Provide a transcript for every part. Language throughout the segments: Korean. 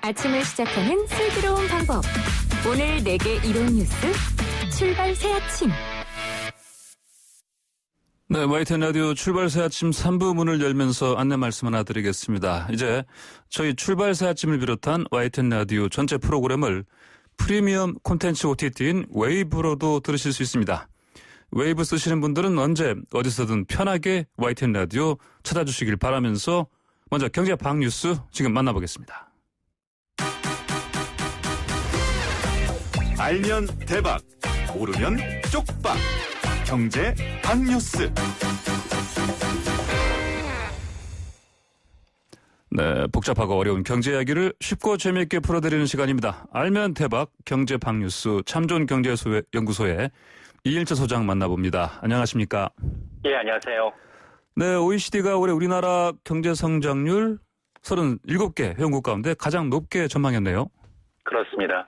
아침을 시작하는 슬기로운 방법. 오늘 내게 이로운 뉴스 출발 새 아침. 네, YTN 라디오 출발 새 아침 3부 문을 열면서 안내 말씀 하나 드리겠습니다. 이제 저희 출발 새 아침을 비롯한 YTN 라디오 전체 프로그램을 프리미엄 콘텐츠 OTT인 웨이브로도 들으실 수 있습니다. 웨이브 쓰시는 분들은 언제 어디서든 편하게 YTN 라디오 찾아주시길 바라면서 먼저 경제 방 뉴스 지금 만나보겠습니다. 알면 대박, 모르면 쪽박. 경제 방 뉴스. 네, 복잡하고 어려운 경제 이야기를 쉽고 재미있게 풀어드리는 시간입니다. 알면 대박 경제 방 뉴스 참존경제연구소의 이일재 소장 만나봅니다. 안녕하십니까? 예, 안녕하세요. 네, OECD가 올해 우리나라 경제 성장률 37개 회원국 가운데 가장 높게 전망했네요. 그렇습니다.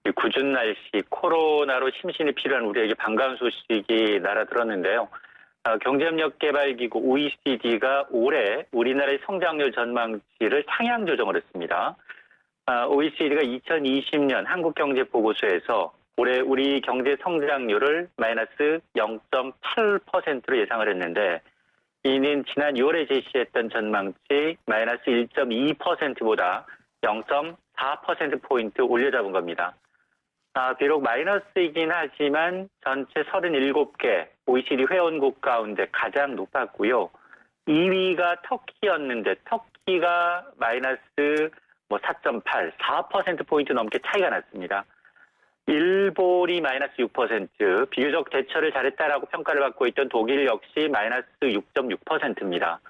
이 궂은 날씨, 코로나로 심신이 필요한 우리에게 반가운 소식이 날아들었는데요. 경제협력개발기구 OECD가 올해 우리나라의 성장률 전망치를 상향 조정을 했습니다. OECD가 2020년 한국경제보고서에서 올해 우리 경제 성장률을 마이너스 0.8%로 예상을 했는데, 이는 지난 6월에 제시했던 전망치 마이너스 1.2%보다 0.4%포인트 올려잡은 겁니다. 비록 마이너스이긴 하지만 전체 37개 OECD 회원국 가운데 가장 높았고요. 2위가 터키였는데 터키가 마이너스 4.8, 4%포인트 넘게 차이가 났습니다. 일본이 마이너스 6%, 비교적 대처를 잘했다라고 평가를 받고 있던 독일 역시 마이너스 6.6%입니다.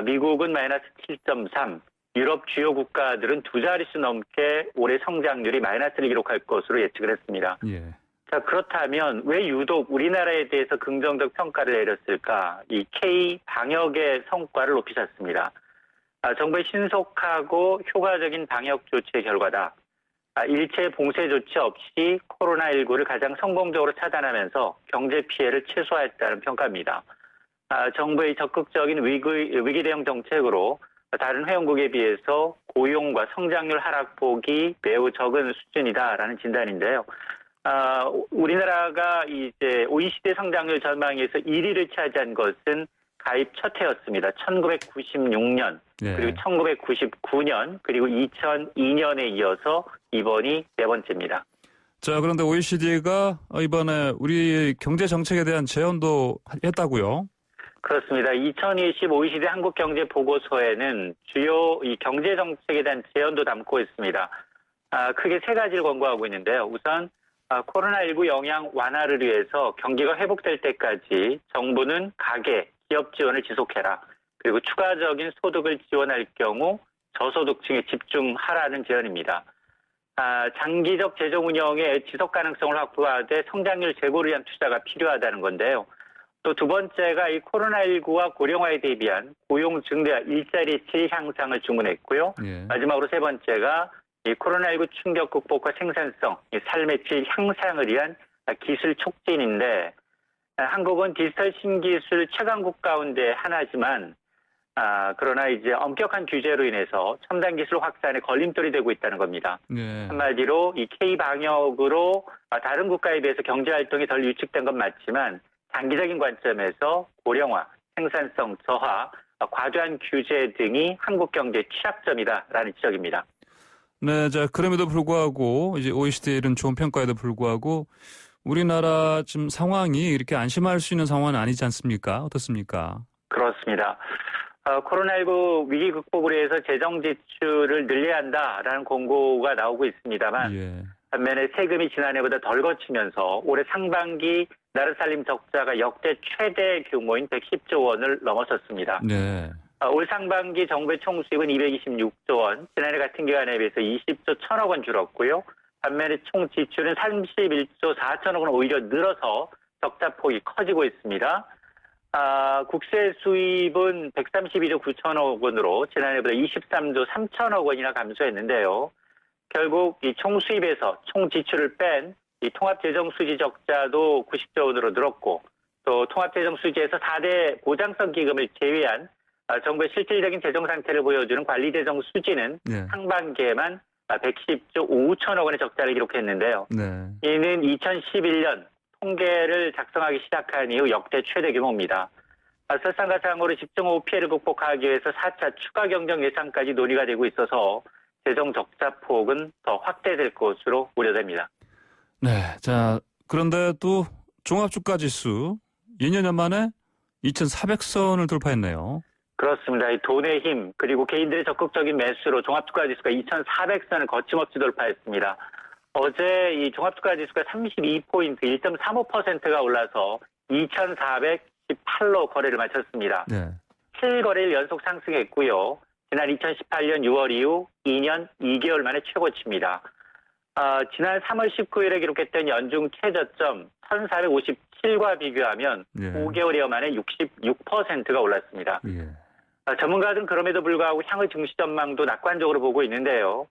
미국은 마이너스 7.3, 유럽 주요 국가들은 두 자릿수 넘게 올해 성장률이 마이너스를 기록할 것으로 예측을 했습니다. 예. 자, 그렇다면 왜 유독 우리나라에 대해서 긍정적 평가를 내렸을까? 이 K 방역의 성과를 높이셨습니다. 정부의 신속하고 효과적인 방역 조치의 결과다. 일체 봉쇄 조치 없이 코로나19를 가장 성공적으로 차단하면서 경제 피해를 최소화했다는 평가입니다. 정부의 적극적인 위기 대응 정책으로 다른 회원국에 비해서 고용과 성장률 하락폭이 매우 적은 수준이다라는 진단인데요. 우리나라가 이제 OECD 성장률 전망에서 1위를 차지한 것은 가입 첫 해였습니다. 1996년, 예. 그리고 1999년, 그리고 2002년에 이어서 이번이 네 번째입니다. 자, 그런데 OECD가 이번에 우리 경제 정책에 대한 제언도 했다고요? 그렇습니다. 2020 OECD 한국경제보고서에는 주요 이 경제정책에 대한 제언도 담고 있습니다. 크게 세 가지를 권고하고 있는데요. 우선 코로나19 영향 완화를 위해서 경기가 회복될 때까지 정부는 가계, 기업 지원을 지속해라. 그리고 추가적인 소득을 지원할 경우 저소득층에 집중하라는 제언입니다. 장기적 재정 운영의 지속 가능성을 확보하되 성장률 제고를 위한 투자가 필요하다는 건데요. 또 두 번째가 이 코로나19와 고령화에 대비한 고용 증대와 일자리 질 향상을 주문했고요. 예. 마지막으로 세 번째가 이 코로나19 충격 극복과 생산성, 이 삶의 질 향상을 위한 기술 촉진인데, 한국은 디지털 신기술 최강국 가운데 하나지만, 그러나 이제 엄격한 규제로 인해서 첨단 기술 확산에 걸림돌이 되고 있다는 겁니다. 예. 한마디로 이 K 방역으로 다른 국가에 비해서 경제 활동이 덜 위축된 건 맞지만, 장기적인 관점에서 고령화, 생산성 저하, 과도한 규제 등이 한국 경제의 취약점이다라는 지적입니다. 네, 자, 그럼에도 불구하고 이제 OECD의 이런 좋은 평가에도 불구하고 우리나라 지금 상황이 이렇게 안심할 수 있는 상황은 아니지 않습니까? 어떻습니까? 그렇습니다. 코로나19 위기 극복을 위해서 재정 지출을 늘려야 한다라는 권고가 나오고 있습니다만, 예. 반면에 세금이 지난해보다 덜 거치면서 올해 상반기 나라 살림 적자가 역대 최대 규모인 110조 원을 넘어섰습니다. 네. 올 상반기 정부의 총 수입은 226조 원, 지난해 같은 기간에 비해서 20조 1천억 원 줄었고요. 반면에 총 지출은 31조 4천억 원 오히려 늘어서 적자폭이 커지고 있습니다. 국세 수입은 132조 9천억 원으로 지난해보다 23조 3천억 원이나 감소했는데요. 결국 이 총 수입에서 총 지출을 뺀 이 통합재정수지 적자도 90조 원으로 늘었고, 또 통합재정수지에서 4대 보장성 기금을 제외한 정부의 실질적인 재정 상태를 보여주는 관리재정 수지는 네. 상반기에만 110조 5천억 원의 적자를 기록했는데요. 네. 이는 2011년 통계를 작성하기 시작한 이후 역대 최대 규모입니다. 설상가상으로 집중호우 피해를 극복하기 위해서 4차 추가 경정 예산까지 논의가 되고 있어서 재정 적자 폭은 더 확대될 것으로 우려됩니다. 네. 자, 그런데 또 종합주가지수 2년 만에 2,400선을 돌파했네요. 그렇습니다. 이 돈의 힘 그리고 개인들의 적극적인 매수로 종합주가지수가 2,400선을 거침없이 돌파했습니다. 어제 이 종합주가지수가 32포인트 1.35%가 올라서 2,418로 거래를 마쳤습니다. 네. 7거래일 연속 상승했고요. 지난 2018년 6월 이후 2년 2개월 만에 최고치입니다. 지난 3월 19일에 기록했던 연중 최저점 1,457과 비교하면 예. 5개월여 만에 66%가 올랐습니다. 예. 전문가들은 그럼에도 불구하고 향후 증시 전망도 낙관적으로 보고 있는데요.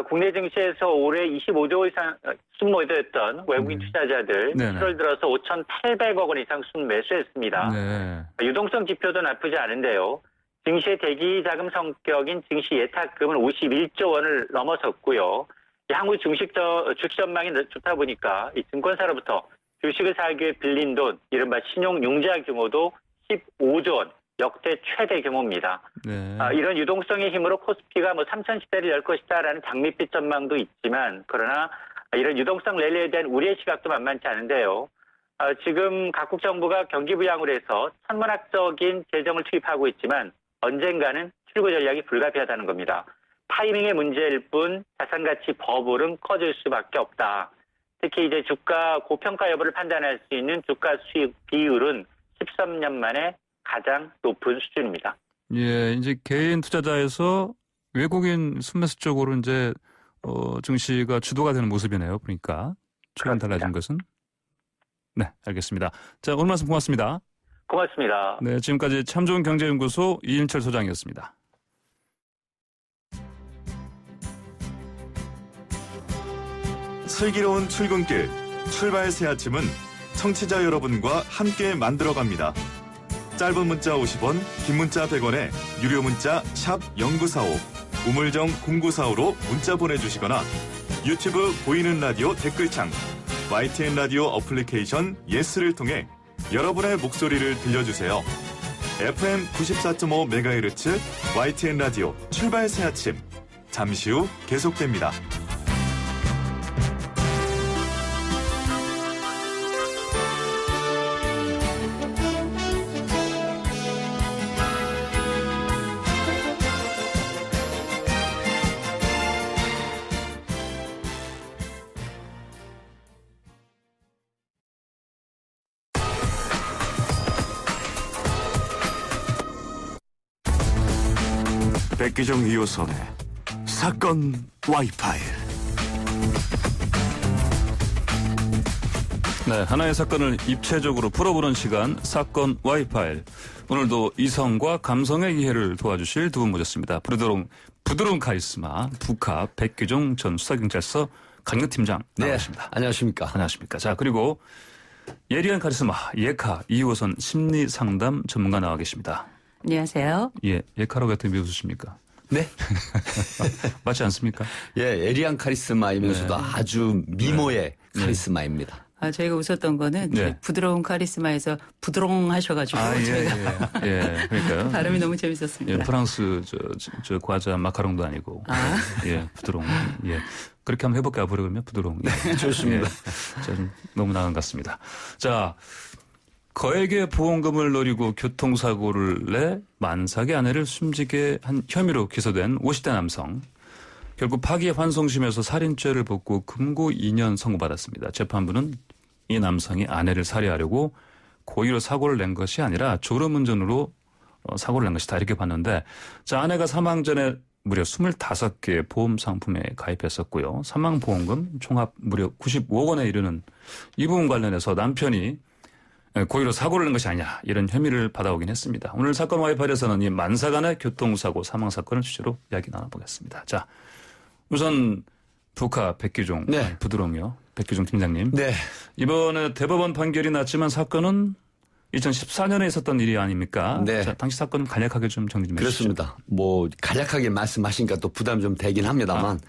국내 증시에서 올해 25조 이상 순매도했던 외국인 투자자들 네네. 7월 들어서 5,800억 원 이상 순매수했습니다. 네. 유동성 지표도 나쁘지 않은데요. 증시의 대기 자금 성격인 증시 예탁금은 51조 원을 넘어섰고요. 향후 주식 전망이 좋다 보니까 이 증권사로부터 주식을 사기 위해 빌린 돈, 이른바 신용 융자 규모도 15조 원, 역대 최대 규모입니다. 네. 이런 유동성의 힘으로 코스피가 3,000시대를 열 것이다라는 장밋빛 전망도 있지만, 그러나 이런 유동성 랠리에 대한 우려의 시각도 만만치 않은데요. 지금 각국 정부가 경기 부양을 해서 천문학적인 재정을 투입하고 있지만 언젠가는 출구 전략이 불가피하다는 겁니다. 타이밍의 문제일 뿐 자산가치 버블은 커질 수밖에 없다. 특히 이제 주가 고평가 여부를 판단할 수 있는 주가 수익 비율은 13년 만에 가장 높은 수준입니다. 예, 이제 개인 투자자에서 외국인 순매수 쪽으로 이제 증시가 주도가 되는 모습이네요. 보니까 최근 달라진 것은. 네, 알겠습니다. 자, 오늘 말씀 고맙습니다. 고맙습니다. 네, 지금까지 참 좋은 경제연구소 이인철 소장이었습니다. 슬기로운 출근길, 출발 새 아침은 청취자 여러분과 함께 만들어갑니다. 짧은 문자 50원, 긴 문자 100원에 유료 문자 샵 0945, 우물정 0945로 문자 보내주시거나 유튜브 보이는 라디오 댓글창, YTN 라디오 어플리케이션 예스를 통해 여러분의 목소리를 들려주세요. FM 94.5MHz YTN 라디오 출발 새 아침, 잠시 후 계속됩니다. 백기정 2호선의 사건 와이파이. 네, 하나의 사건을 입체적으로 풀어보는 시간, 사건 와이파이. 오늘도 이성과 감성의 이해를 도와주실 두 분 모셨습니다. 부드러운 카리스마, 부카 백기종 전 수사경찰서 강력팀장 나오십니다. 네, 안녕하십니까. 안녕하십니까. 자, 그리고 예리한 카리스마, 예카 2호선 심리상담 전문가 나와 계십니다. 안녕하세요. 예, 예카라고 했더니 왜 웃으십니까? 네. 맞지 않습니까? 예, 에리안 카리스마이면서도 네. 아주 미모의 네. 카리스마입니다. 저희가 웃었던 거는 네. 부드러운 카리스마에서 부드렁 하셔가지고 저희가 그러니까요. 발음이 너무 재밌었습니다. 예, 프랑스 저 과자 마카롱도 아니고. 예, 부드러운. 예. 그렇게 한번 해볼까요? 앞으로 그러면 부드러운. 예. 좋습니다. 예. 좀 너무 나간 것 같습니다. 자, 거액의 보험금을 노리고 교통사고를 내 만삭의 아내를 숨지게 한 혐의로 기소된 50대 남성. 결국 파기환송심에서 살인죄를 벗고 금고 2년 선고받았습니다. 재판부는 이 남성이 아내를 살해하려고 고의로 사고를 낸 것이 아니라 졸음운전으로 사고를 낸 것이다 이렇게 봤는데, 자, 아내가 사망 전에 무려 25개의 보험 상품에 가입했었고요. 사망보험금 총합 무려 95억 원에 이르는 이 부분 관련해서 남편이 고의로 사고를 낸 것이 아니냐 이런 혐의를 받아오긴 했습니다. 오늘 사건 와이파이에서는 이 만사간의 교통사고 사망사건을 주제로 이야기 나눠보겠습니다. 자, 우선 부카 백기종, 네. 부드러움이요. 백기종 팀장님. 네. 이번에 대법원 판결이 났지만 사건은 2014년에 있었던 일이 아닙니까? 네. 자, 당시 사건 간략하게 좀 정리 좀 해주시죠. 그렇습니다. 뭐 간략하게 말씀하시니까 또 부담 좀 되긴 합니다만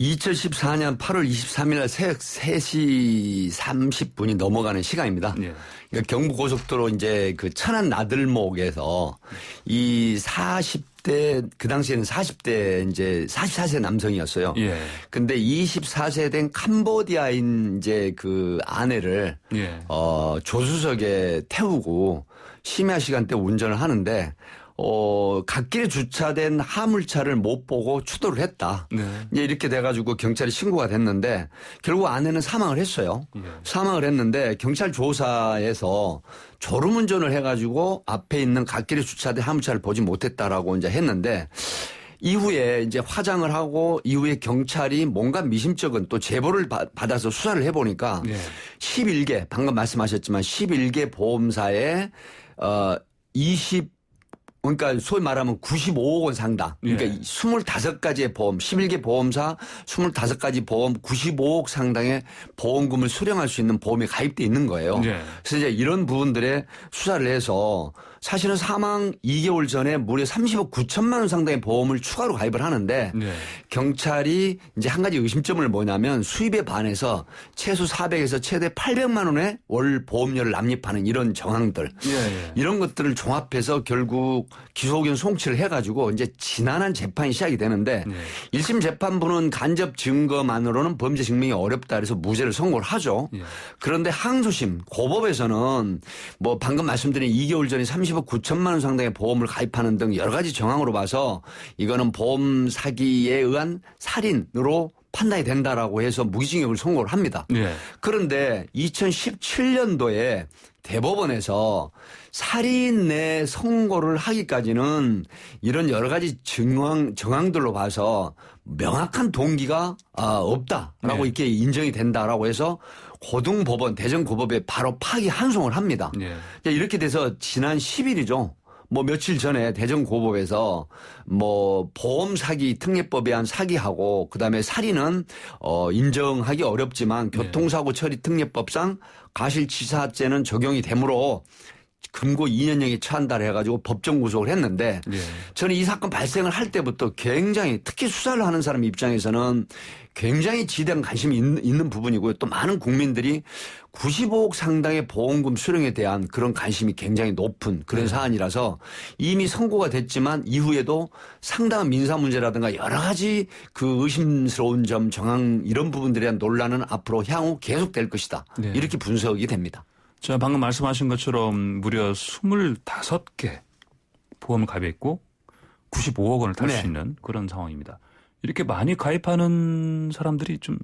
2014년 8월 23일 날 새벽 3시 30분이 넘어가는 시간입니다. 예. 그러니까 경부고속도로 이제 그 천안 나들목에서 이 40대 그 당시에는 40대 이제 44세 남성이었어요. 예. 근데 24세 된 캄보디아인 이제 그 아내를 예. 조수석에 태우고 심야 시간대 운전을 하는데 갓길에 주차된 화물차를 못 보고 추돌을 했다. 네. 이제 이렇게 돼가지고 경찰이 신고가 됐는데 결국 아내는 사망을 했어요. 예. 사망을 했는데 경찰 조사에서 졸음운전을 해가지고 앞에 있는 갓길에 주차된 화물차를 보지 못했다라고 이제 했는데 이후에 이제 화장을 하고 이후에 경찰이 뭔가 미심쩍은 또 제보를 받아서 수사를 해보니까 예. 11개 방금 말씀하셨지만 11개 보험사에 그러니까 소위 말하면 95억 원 상당. 그러니까 예. 25가지의 보험, 11개 보험사 25가지 보험 95억 상당의 보험금을 수령할 수 있는 보험이 가입돼 있는 거예요. 예. 그래서 이제 이런 부분들에 수사를 해서 사실은 사망 2개월 전에 무려 30억 9천만 원 상당의 보험을 추가로 가입을 하는데 예. 경찰이 이제 한 가지 의심점을 뭐냐면 수입에 반해서 최소 400에서 최대 800만 원의 월 보험료를 납입하는 이런 정황들. 예. 이런 것들을 종합해서 결국 기소 의견 송치를 해가지고 이제 지난한 재판이 시작이 되는데 예. 1심 재판부는 간접 증거만으로는 범죄 증명이 어렵다 그래서 무죄를 선고를 하죠. 예. 그런데 항소심 고법에서는 뭐 방금 말씀드린 2개월 전에 30억 9천만 원 상당의 보험을 가입하는 등 여러 가지 정황으로 봐서 이거는 보험 사기에 의한 살인으로 판단이 된다라고 해서 무기징역을 선고를 합니다. 예. 그런데 2017년도에 대법원에서 살인의 선고를 하기까지는 이런 여러 가지 정황들로 봐서 명확한 동기가 없다라고 네. 이렇게 인정이 된다라고 해서 고등법원 대전고법에 바로 파기 환송을 합니다. 예. 이렇게 돼서 지난 10일이죠. 뭐 며칠 전에 대전고법에서 뭐 보험 사기 특례법에 의한 사기하고 그다음에 살인은 인정하기 어렵지만 교통사고 처리 특례법상 과실치사죄는 적용이 되므로 금고 2년형에 처한다를 해가지고 법정 구속을 했는데 예. 저는 이 사건 발생을 할 때부터 굉장히 특히 수사를 하는 사람 입장에서는 굉장히 지대한 관심이 있는 부분이고요. 또 많은 국민들이 95억 상당의 보험금 수령에 대한 그런 관심이 굉장히 높은 그런 사안이라서 이미 선고가 됐지만 이후에도 상당한 민사 문제라든가 여러 가지 그 의심스러운 점 정황 이런 부분들에 대한 논란은 앞으로 향후 계속될 것이다. 네. 이렇게 분석이 됩니다. 자, 방금 말씀하신 것처럼 무려 25개 보험을 가입했고 95억 원을 탈 수 네. 있는 그런 상황입니다. 이렇게 많이 가입하는 사람들이 좀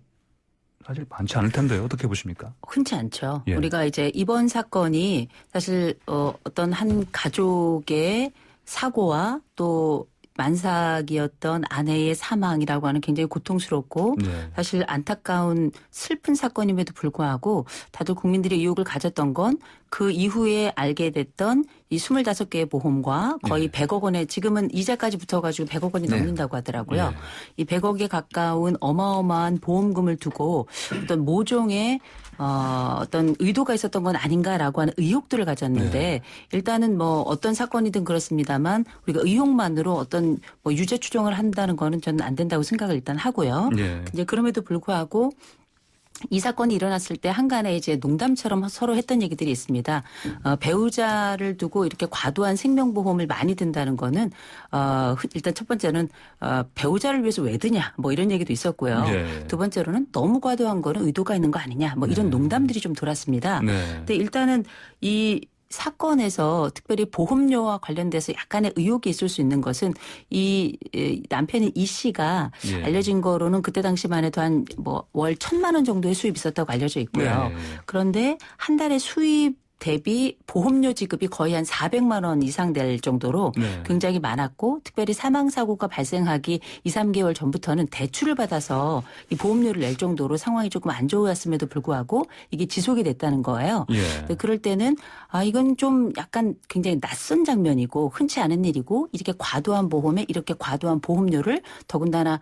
사실 많지 않을 텐데요. 어떻게 보십니까? 흔치 않죠. 예. 우리가 이제 이번 사건이 사실 어떤 한 가족의 사고와 또 만삭이었던 아내의 사망이라고 하는 굉장히 고통스럽고 네. 사실 안타까운 슬픈 사건임에도 불구하고 다들 국민들의 의혹을 가졌던 건 그 이후에 알게 됐던 이 25개의 보험과 거의 100억 원에 지금은 이자까지 붙어가지고 100억 원이 네. 넘는다고 하더라고요. 네. 이 100억에 가까운 어마어마한 보험금을 두고 어떤 모종의 어떤 의도가 있었던 건 아닌가라고 하는 의혹들을 가졌는데 일단은 뭐 어떤 사건이든 그렇습니다만 우리가 의혹만으로 어떤 뭐 유죄 추정을 한다는 거는 저는 안 된다고 생각을 일단 하고요. 예. 이제 그럼에도 불구하고 이 사건이 일어났을 때 한간에 이제 농담처럼 서로 했던 얘기들이 있습니다. 배우자를 두고 이렇게 과도한 생명보험을 많이 든다는 거는 일단 첫 번째는 배우자를 위해서 왜 드냐 뭐 이런 얘기도 있었고요. 예. 두 번째로는 너무 과도한 거는 의도가 있는 거 아니냐 뭐 이런 농담들이 좀 돌았습니다. 네. 근데 일단은 이 사건에서 특별히 보험료와 관련돼서 약간의 의혹이 있을 수 있는 것은 이 남편인 이 씨가 예. 알려진 거로는 그때 당시만 해도 한 뭐 월 1,000만 원 정도의 수입이 있었다고 알려져 있고요. 네. 그런데 한 달에 수입 대비 보험료 지급이 거의 한 400만 원 이상 될 정도로 네. 굉장히 많았고 특별히 사망사고가 발생하기 2, 3개월 전부터는 대출을 받아서 이 보험료를 낼 정도로 상황이 조금 안 좋았음에도 불구하고 이게 지속이 됐다는 거예요. 예. 근데 그럴 때는 이건 좀 약간 굉장히 낯선 장면이고 흔치 않은 일이고 이렇게 과도한 보험에 이렇게 과도한 보험료를 더군다나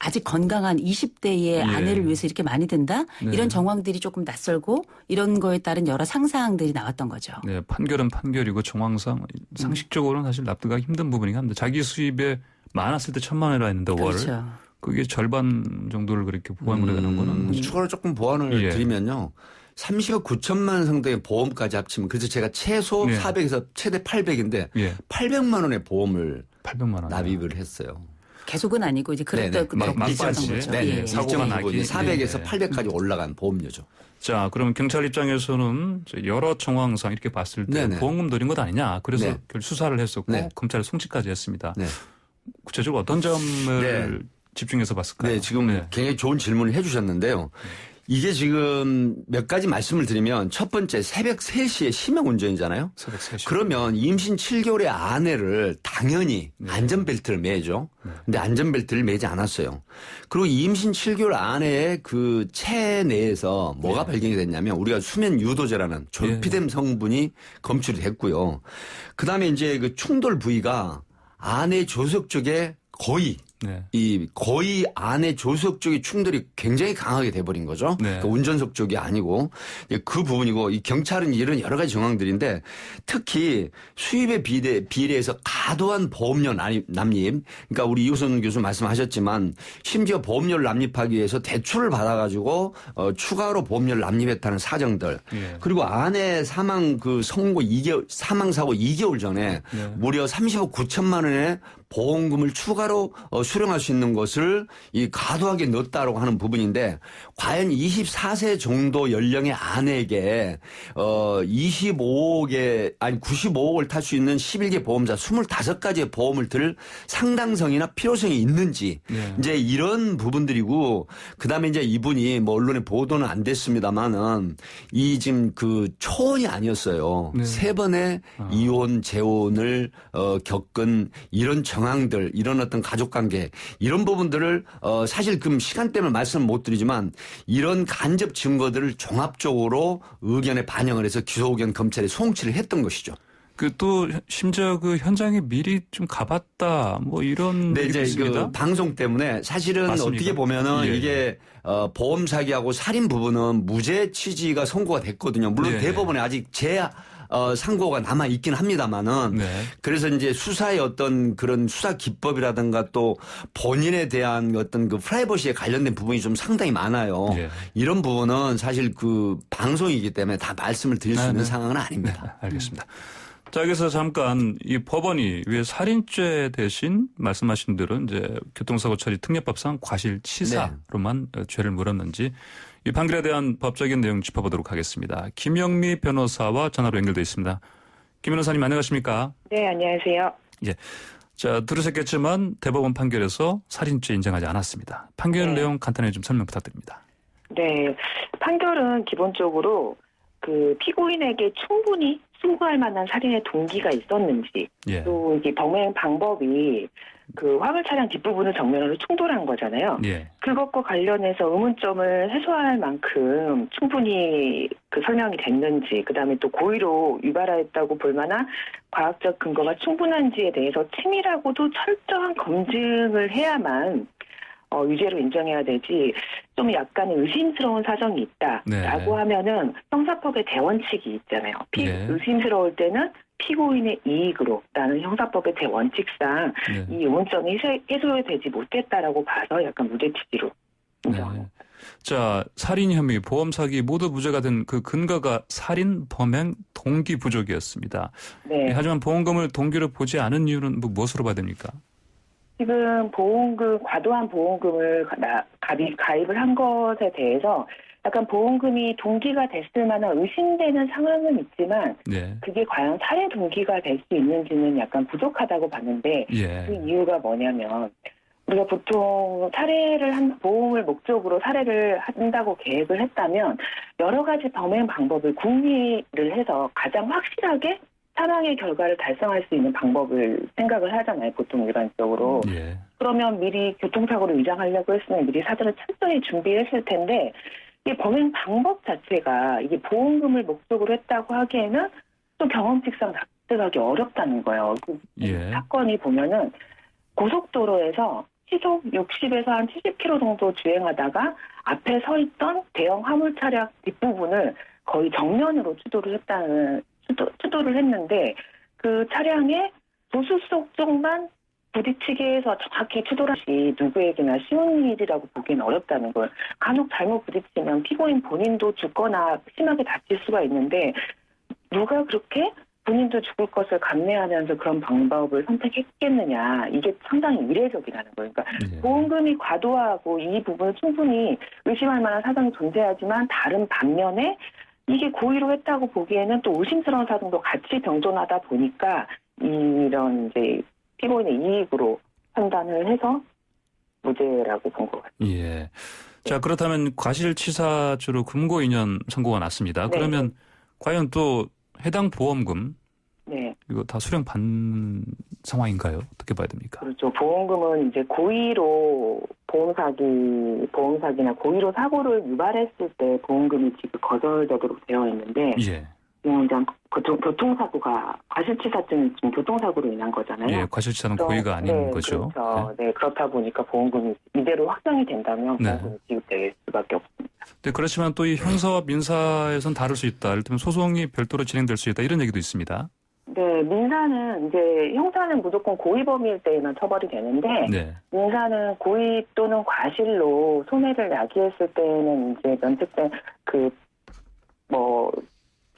아직 건강한 20대의 아내를 위해서 이렇게 많이 든다? 네. 이런 정황들이 조금 낯설고 이런 거에 따른 여러 상상 사항들이 나왔던 거죠. 네, 판결은 판결이고 정황상 상식적으로는 사실 납득하기 힘든 부분이긴 합니다. 자기 수입에 많았을 때 1,000만 원이라 했는데 월 그렇죠. 그게 절반 정도를 그렇게 보완을 되는 거는 추가로 조금 보완을 예. 드리면요. 30억 9천만 상당의 보험까지 합치면 그래서 제가 최소 네. 400에서 최대 800인데 예, 800만 원의 보험을 800만 원 납입을 했어요. 계속은 아니고 이제 네네. 그랬던 막 있었던 막바지. 거죠. 네네. 예, 예. 사고가 나기. 400에서 네. 800까지 올라간 보험료죠. 자, 그럼 경찰 입장에서는 여러 정황상 이렇게 봤을 때 네네. 보험금 노린 것 아니냐. 그래서 네. 수사를 했었고 네. 검찰에 송치까지 했습니다. 네. 구체적으로 어떤 점을 네. 집중해서 봤을까요? 네, 지금 굉장히 좋은 질문을 해 주셨는데요. 이게 지금 몇 가지 말씀을 드리면 첫 번째 새벽 3시에 심형 운전이잖아요. 새벽 3시. 그러면 임신 7개월의 아내를 당연히 네. 안전벨트를 매죠. 근데 안전벨트를 매지 않았어요. 그리고 임신 7개월 아내의 그 체내에서 뭐가 발견이 됐냐면 우리가 수면 유도제라는 졸피뎀 성분이 검출이 됐고요. 그다음에 이제 그 충돌 부위가 아내 조석 쪽에 거의 네. 거의 안에 조수석 쪽의 충돌이 굉장히 강하게 돼버린 거죠. 네. 그러니까 운전석 쪽이 아니고 그 부분이고 이 경찰은 이런 여러 가지 정황들인데 특히 수입에 비례해서 과도한 보험료 납입. 그러니까 우리 이호선 교수 말씀하셨지만 심지어 보험료를 납입하기 위해서 대출을 받아가지고 추가로 보험료를 납입했다는 사정들. 예. 그리고 아내 사망 그 사망 사고 2개월 전에 네. 무려 30억 9천만 원의 보험금을 추가로 수령할 수 있는 것을 이 과도하게 넣었다라고 하는 부분인데 과연 24세 정도 연령의 아내에게 95억에 아니 95억을 탈 수 있는 11개 보험사 25가지의 보험을 들 상당성이나 필요성이 있는지 네. 이제 이런 부분들이고 그다음에 이제 이분이 뭐 언론에 보도는 안 됐습니다만은 이 지금 그 초혼이 아니었어요. 네. 3번의 이혼 재혼을 겪은 이런 정황들 이런 어떤 가족관계 이런 부분들을 사실 그 시간 때문에 말씀 못 드리지만 이런 간접 증거들을 종합적으로 의견에 반영을 해서 기소 의견 검찰에 송치를 했던 것이죠. 그 또 심지어 그 현장에 미리 좀 가봤다 뭐 이런 네, 얘기도 이제 있습니다. 그 방송 때문에 사실은 맞습니까? 어떻게 보면은 예. 이게 보험 사기하고 살인 부분은 무죄 취지가 선고가 됐거든요. 물론 네. 대법원에 아직 상고가 남아 있긴 합니다만은 네. 그래서 이제 수사의 어떤 그런 수사 기법이라든가 또 본인에 대한 어떤 그 프라이버시에 관련된 부분이 좀 상당히 많아요. 예. 이런 부분은 사실 그 방송이기 때문에 다 말씀을 드릴 수 있는 상황은 아닙니다. 네, 알겠습니다. 자, 여기서 잠깐 이 법원이 왜 살인죄 대신 말씀하신 대로 이제 교통사고 처리 특례법상 과실치사로만 죄를 물었는지 이 판결에 대한 법적인 내용 짚어보도록 하겠습니다. 김영미 변호사와 전화로 연결돼 있습니다. 김 변호사님 안녕하십니까? 네, 안녕하세요. 예. 자, 들으셨겠지만 대법원 판결에서 살인죄 인정하지 않았습니다. 판결 네. 내용 간단히 좀 설명 부탁드립니다. 네, 판결은 기본적으로 그 피고인에게 충분히 승부할 만한 살인의 동기가 있었는지, 예. 또 이게 범행 방법이 그 화물 차량 뒷부분을 정면으로 충돌한 거잖아요. 예. 그것과 관련해서 의문점을 해소할 만큼 충분히 그 설명이 됐는지, 그다음에 또 고의로 유발하였다고 볼 만한 과학적 근거가 충분한지에 대해서 치밀하고도 철저한 검증을 해야만 유죄로 인정해야 되지, 좀 약간 의심스러운 사정이 있다라고 네. 하면은 형사법의 대원칙이 있잖아요. 네. 의심스러울 때는 피고인의 이익으로라는 형사법의 대원칙상 네. 이 의문점이 해소되지 못했다라고 봐서 약간 무죄 취지로 인정합니다. 네. 자, 살인 혐의, 보험 사기 모두 무죄가 된 그 근거가 살인 범행 동기 부족이었습니다. 네. 하지만 보험금을 동기로 보지 않은 이유는 무엇으로 봐야 됩니까? 지금 과도한 보험금을 가입을 한 것에 대해서 약간 보험금이 동기가 됐을 만한 의심되는 상황은 있지만 네. 그게 과연 살해 동기가 될 수 있는지는 약간 부족하다고 봤는데 예. 그 이유가 뭐냐면 우리가 보통 보험을 목적으로 살해를 한다고 계획을 했다면 여러 가지 범행 방법을 궁리를 해서 가장 확실하게 사망의 결과를 달성할 수 있는 방법을 생각을 하잖아요. 보통 일반적으로. 예. 그러면 미리 교통사고를 위장하려고 했으면 미리 사전에 철저히 준비했을 텐데 이 범행 방법 자체가 이게 보험금을 목적으로 했다고 하기에는 또 경험칙상 납득하기 어렵다는 거예요. 예. 사건이 보면은 고속도로에서 시속 60에서 한 70km 정도 주행하다가 앞에 서 있던 대형 화물 차량 뒷부분을 거의 정면으로 추돌을 했는데 그 차량의 조수석 쪽만 부딪히게 해서 정확히 추돌하시 누구에게나 쉬운 일이라고 보기는 어렵다는 걸. 간혹 잘못 부딪히면 피고인 본인도 죽거나 심하게 다칠 수가 있는데 누가 그렇게 본인도 죽을 것을 감내하면서 그런 방법을 선택했겠느냐. 이게 상당히 이례적이라는 거예요. 그러니까 보험금이 과도하고 이 부분을 충분히 의심할 만한 사정이 존재하지만 다른 반면에 이게 고의로 했다고 보기에는 또 의심스러운 사정도 같이 병존하다 보니까 이런 이제 피고인의 이익으로 판단을 해서 무죄라고 본 것 같습니다. 예. 자, 그렇다면 과실치사죄로 금고 2년 선고가 났습니다. 네. 그러면 과연 또 해당 보험금 네. 이거 다 수령 받는 상황인가요? 어떻게 봐야 됩니까? 그렇죠. 보험금은 이제 고의로 보험사기나 고의로 사고를 유발했을 때 보험금이 지급 거절되도록 되어 있는데 예. 이제 교통사고가 과실치사죄는 지금 교통사고로 인한 거잖아요. 예, 과실치사는 고의가 아닌 네, 거죠. 그렇죠. 네, 그렇다 보니까 보험금이 이대로 확정이 된다면 네. 보험금이 지급될 수밖에 없습니다. 네, 그렇지만 또 이 형사와 민사에선 다를 수 있다. 예를 들면 소송이 별도로 진행될 수 있다. 이런 얘기도 있습니다. 네, 민사는 이제 형사는 무조건 고의범일 때에만 처벌이 되는데 네. 민사는 고의 또는 과실로 손해를 야기했을 때는 이제 면책된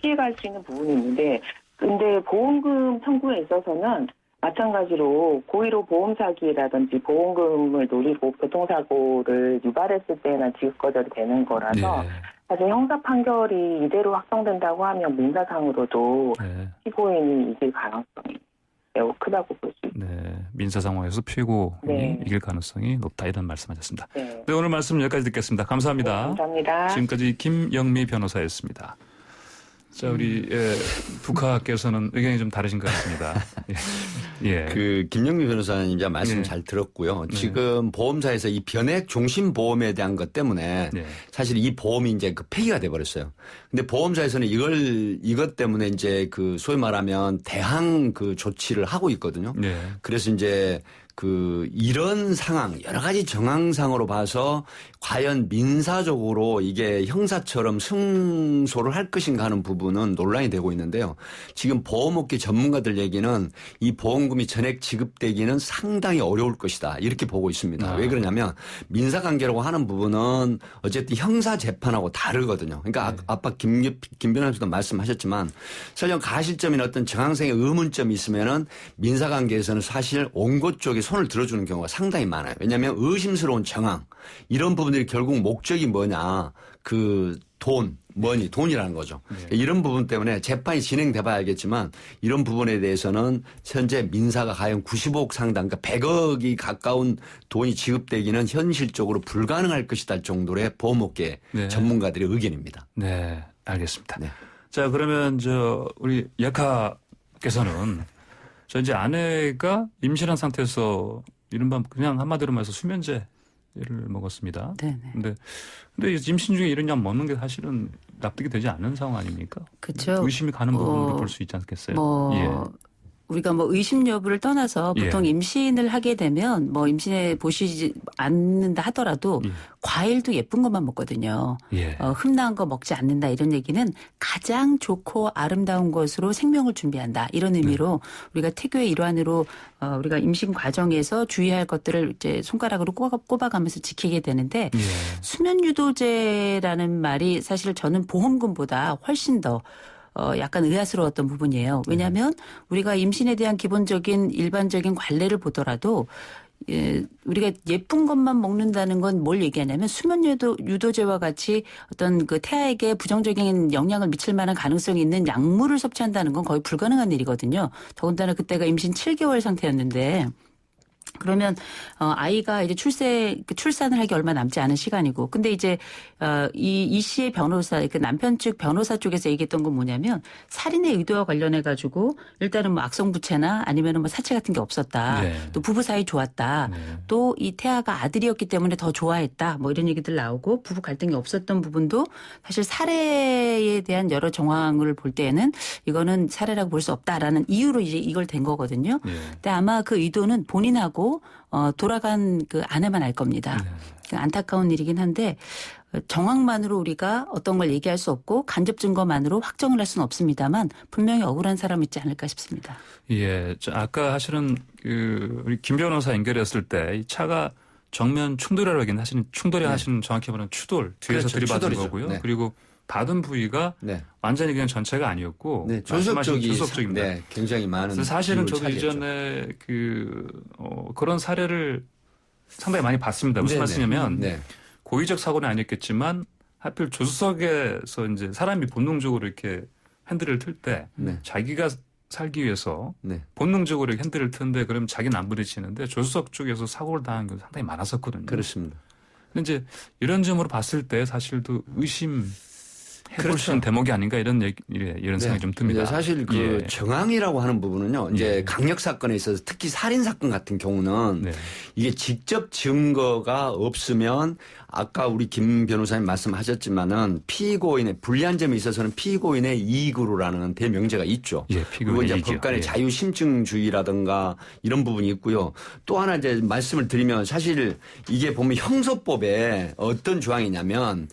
피해갈 수 있는 부분이 있는데, 근데 보험금 청구에 있어서는 마찬가지로 고의로 보험 사기라든지 보험금을 노리고 교통사고를 유발했을 때나 지급 거절이 되는 거라서 네. 사실 형사 판결이 이대로 확정된다고 하면 민사상으로도 네. 피고인이 이길 가능성이 매우 크다고 볼 수 있습니다. 네. 민사 상황에서 피고인이 네. 이길 가능성이 높다. 이런 말씀하셨습니다. 네. 네, 오늘 말씀 여기까지 듣겠습니다. 감사합니다. 네, 감사합니다. 지금까지 김영미 변호사였습니다. 자, 우리 북하께서는 의견이 좀 다르신 것 같습니다. 예. 그 김영미 변호사님 이제 말씀 네. 잘 들었고요. 네. 지금 보험사에서 이 변액 종신 보험에 대한 것 때문에 네. 사실 이 보험이 이제 그 폐기가 돼 버렸어요. 근데 보험사에서는 이것 때문에 이제 그 소위 말하면 대항 그 조치를 하고 있거든요. 네. 그래서 이제 이런 상황, 여러 가지 정황상으로 봐서 과연 민사적으로 이게 형사처럼 승소를 할 것인가 하는 부분은 논란이 되고 있는데요. 지금 보험업계 전문가들 얘기는 이 보험금이 전액 지급되기는 상당히 어려울 것이다. 이렇게 보고 있습니다. 왜 그러냐면 민사관계라고 하는 부분은 어쨌든 형사재판하고 다르거든요. 그러니까 아까 김 변호사도 말씀하셨지만 설령 가실점이나 어떤 정황상의 의문점이 있으면은 민사관계에서는 사실 원고 쪽에 손을 들어주는 경우가 상당히 많아요. 왜냐하면 의심스러운 정황 이런 부분들이 결국 목적이 뭐냐 돈이라는 거죠. 네. 이런 부분 때문에 재판이 진행돼봐야 알겠지만 이런 부분에 대해서는 현재 민사가 과연 95억 상당 그러니까 100억이 가까운 돈이 지급되기는 현실적으로 불가능할 것이다 정도의 보험업계 네. 전문가들의 의견입니다. 네, 알겠습니다. 네. 자, 그러면 우리 약하께서는 이제 아내가 임신한 상태에서 이른바 그냥 한마디로 말해서 수면제를 먹었습니다. 네네. 근데 임신 중에 이런 약 먹는 게 사실은 납득이 되지 않는 상황 아닙니까? 그렇죠. 의심이 가는 부분을 볼 수 있지 않겠어요? 우리가 의심 여부를 떠나서 보통 예. 임신을 하게 되면 임신에 보시지 않는다 하더라도 예. 과일도 예쁜 것만 먹거든요. 예. 흠나한 거 먹지 않는다 이런 얘기는 가장 좋고 아름다운 것으로 생명을 준비한다 이런 의미로 우리가 태교의 일환으로 우리가 임신 과정에서 주의할 것들을 이제 손가락으로 꼽아가면서 지키게 되는데 예. 수면 유도제라는 말이 사실 저는 보험금보다 훨씬 더 약간 의아스러웠던 부분이에요. 왜냐하면 우리가 임신에 대한 기본적인 일반적인 관례를 보더라도 우리가 예쁜 것만 먹는다는 건 뭘 얘기하냐면 수면 유도제와 같이 어떤 태아에게 부정적인 영향을 미칠 만한 가능성이 있는 약물을 섭취한다는 건 거의 불가능한 일이거든요. 더군다나 그때가 임신 7개월 상태였는데 그러면 아이가 이제 출산을 하기 얼마 남지 않은 시간이고 근데 이제 이 씨의 변호사 그 남편 측 변호사 쪽에서 얘기했던 건 뭐냐면 살인의 의도와 관련해 가지고 일단은 악성부채나 아니면은 사체 같은 게 없었다. 네. 또 부부 사이 좋았다. 네. 또 이 태아가 아들이었기 때문에 더 좋아했다. 이런 얘기들 나오고 부부 갈등이 없었던 부분도 사실 살해에 대한 여러 정황을 볼 때에는 이거는 살해라고 볼 수 없다라는 이유로 이제 이걸 된 거거든요. 예. 근데 아마 그 의도는 본인하고 것도 돌아간 그 아내만 알 겁니다. 네. 안타까운 일이긴 한데 정황만으로 우리가 어떤 걸 얘기할 수 없고 간접 증거만으로 확정을 할 수는 없습니다만 분명히 억울한 사람이 있지 않을까 싶습니다. 예, 아까 하시는 우리 김 변호사 연결했을 때 이 차가 정면 충돌이라고 하긴 하시는 충돌이 네. 하시는 정확히 말하면 추돌 뒤에서 그렇죠. 들이받은 추돌이죠. 거고요. 네. 그리고 받은 부위가 네. 완전히 그냥 전체가 아니었고 네, 말씀하신 조석 조석적입니다. 네, 굉장히 많은. 그래서 사실은 저도 차지했죠. 이전에 그런 사례를 상당히 많이 봤습니다. 무슨 네네. 말씀이냐면 네. 고의적 사고는 아니었겠지만 하필 조수석에서 이제 사람이 본능적으로 이렇게 핸들을 틀 때 네. 자기가 살기 위해서 네. 본능적으로 핸들을 트는데 그러면 자기는 안 부딪히는데 조수석 쪽에서 사고를 당한 경우 상당히 많았었거든요. 그렇습니다. 근데 이제 이런 점으로 봤을 때 사실도 의심해볼 그렇죠. 수 있는 대목이 아닌가 이런 생각이 좀 듭니다. 이제 사실 그 예. 정황이라고 하는 부분은요. 이제 예. 강력 사건에 있어서 특히 살인 사건 같은 경우는 네. 이게 직접 증거가 없으면 아까 우리 김 변호사님 말씀하셨지만은 피고인의 불리한 점에 있어서는 피고인의 이익으로라는 대명제가 있죠. 예, 그리고 피고인의 이제 이익이요. 법관의 예. 자유심증주의라든가 이런 부분이 있고요. 또 하나 이제 말씀을 드리면 사실 이게 보면 형소법에 어떤 조항이냐면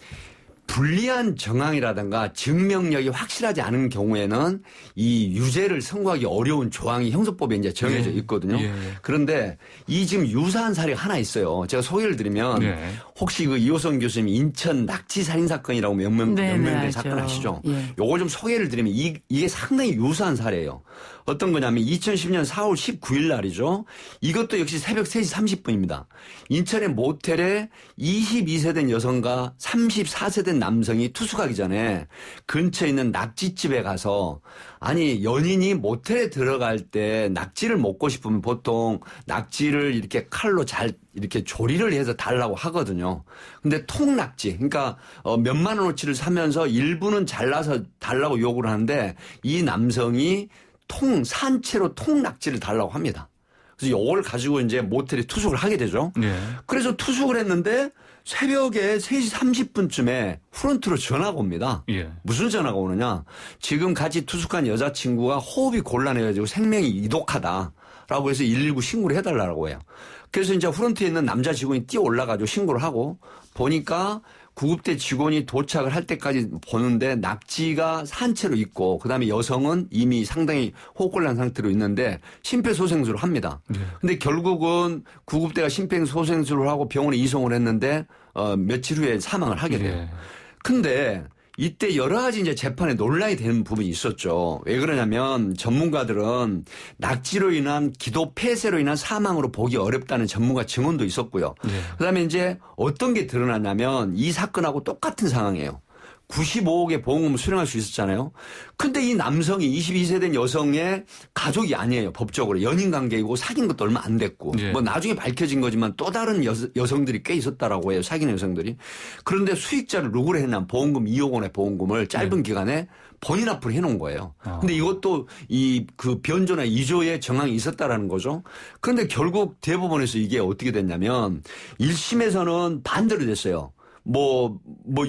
불리한 정황이라든가 증명력이 확실하지 않은 경우에는 이 유죄를 선고하기 어려운 조항이 형소법에 이제 정해져 있거든요. 예. 그런데 이 지금 유사한 사례가 하나 있어요. 제가 소개를 드리면 네. 혹시 그 이호선 교수님 인천 낙지 살인 사건이라고 연명된 알죠. 사건 아시죠? 예. 요거 좀 소개를 드리면 이게 상당히 유사한 사례예요. 어떤 거냐면 2010년 4월 19일 날이죠. 이것도 역시 새벽 3시 30분입니다. 인천의 모텔에 22세 된 여성과 34세 된 남성이 투숙하기 전에 근처에 있는 낙지집에 가서 아니 연인이 모텔에 들어갈 때 낙지를 먹고 싶으면 보통 낙지를 이렇게 칼로 잘 이렇게 조리를 해서 달라고 하거든요. 근데 통낙지 그러니까 몇만 원어치를 사면서 일부는 잘라서 달라고 요구를 하는데 이 남성이 산채로 통낙지를 달라고 합니다. 그래서 이걸 가지고 이제 모텔에 투숙을 하게 되죠. 네. 그래서 투숙을 했는데 새벽에 3시 30분쯤에 프런트로 전화가 옵니다. 예. 무슨 전화가 오느냐. 지금 같이 투숙한 여자친구가 호흡이 곤란해가지고 생명이 이독하다라고 해서 119 신고를 해달라고 해요. 그래서 이제 프런트에 있는 남자 직원이 뛰어 올라가지고 신고를 하고 보니까 구급대 직원이 도착을 할 때까지 보는데 낙지가 산채로 있고 그다음에 여성은 이미 상당히 호흡곤란 상태로 있는데 심폐소생술을 합니다. 근데 결국은 구급대가 심폐소생술을 하고 병원에 이송을 했는데 며칠 후에 사망을 하게 돼요. 예. 근데 이때 여러 가지 이제 재판에 논란이 되는 부분이 있었죠. 왜 그러냐면 전문가들은 낙지로 인한 기도 폐쇄로 인한 사망으로 보기 어렵다는 전문가 증언도 있었고요. 예. 그다음에 이제 어떤 게 드러났냐면 이 사건하고 똑같은 상황이에요. 95억의 보험금을 수령할 수 있었잖아요. 근데 이 남성이 22세 된 여성의 가족이 아니에요. 법적으로. 연인 관계이고 사귄 것도 얼마 안 됐고. 예. 뭐 나중에 밝혀진 거지만 또 다른 여성들이 꽤 있었다라고 해요. 사귀는 여성들이. 그런데 수익자를 누구를 했냐면 보험금 2억 원의 보험금을 짧은 기간에 본인 앞으로 해놓은 거예요. 근데 이것도 그 변조나 이조의 정황이 있었다라는 거죠. 그런데 결국 대법원에서 이게 어떻게 됐냐면 1심에서는 반대로 됐어요.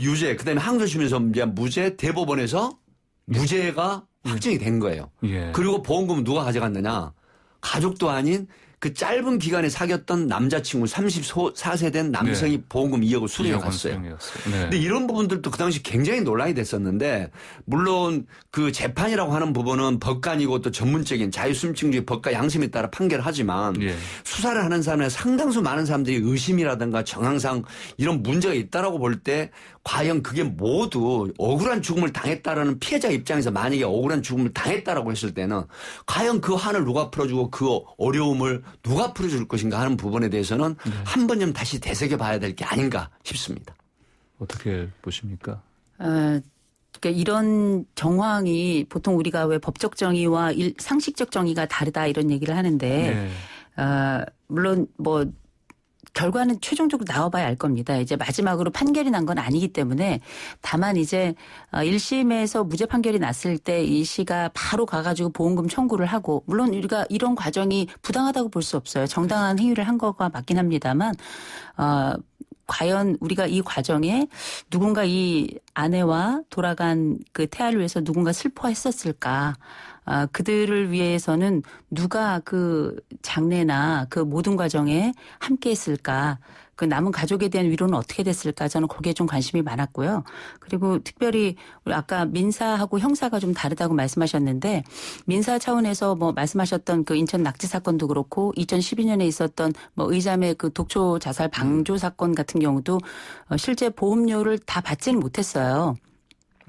유죄, 그 다음에 항소심에서 이제 무죄, 대법원에서 무죄가 확정이 된 거예요. 예. 그리고 보험금은 누가 가져갔느냐? 가족도 아닌 그 짧은 기간에 사귀었던 남자친구 34세 된 남성이 네. 보험금 2억을 수령해 이억원 갔어요. 수령이었어요. 네. 근데 이런 부분들도 그 당시 굉장히 논란이 됐었는데 물론 그 재판이라고 하는 부분은 법관이고 또 전문적인 자유심증주의 법과 양심에 따라 판결하지만 예. 수사를 하는 사람의 상당수 많은 사람들이 의심이라든가 정황상 이런 문제가 있다라고 볼 때 과연 그게 모두 억울한 죽음을 당했다라는 피해자 입장에서 만약에 억울한 죽음을 당했다라고 했을 때는 과연 그 한을 누가 풀어주고 그 어려움을 누가 풀어줄 것인가 하는 부분에 대해서는 한 번 좀 다시 되새겨봐야 될 게 아닌가 싶습니다. 어떻게 보십니까? 그러니까 이런 정황이 보통 우리가 왜 법적 정의와 상식적 정의가 다르다 이런 얘기를 하는데 네. 물론 뭐 결과는 최종적으로 나와봐야 알 겁니다. 이제 마지막으로 판결이 난 건 아니기 때문에 다만 이제 1심에서 무죄 판결이 났을 때 이 씨가 바로 가가지고 보험금 청구를 하고 물론 우리가 이런 과정이 부당하다고 볼 수 없어요. 정당한 행위를 한 거가 맞긴 합니다만 과연 우리가 이 과정에 누군가 이 아내와 돌아간 그 태아를 위해서 누군가 슬퍼했었을까? 그들을 위해서는 누가 그 장례나 그 모든 과정에 함께 했을까? 그 남은 가족에 대한 위로는 어떻게 됐을까? 저는 거기에 좀 관심이 많았고요. 그리고 특별히 우리 아까 민사하고 형사가 좀 다르다고 말씀하셨는데 민사 차원에서 뭐 말씀하셨던 그 인천 낙지 사건도 그렇고 2012년에 있었던 뭐 의자매 그 독초 자살 방조 사건 같은 경우도 실제 보험료를 다 받지는 못했어요.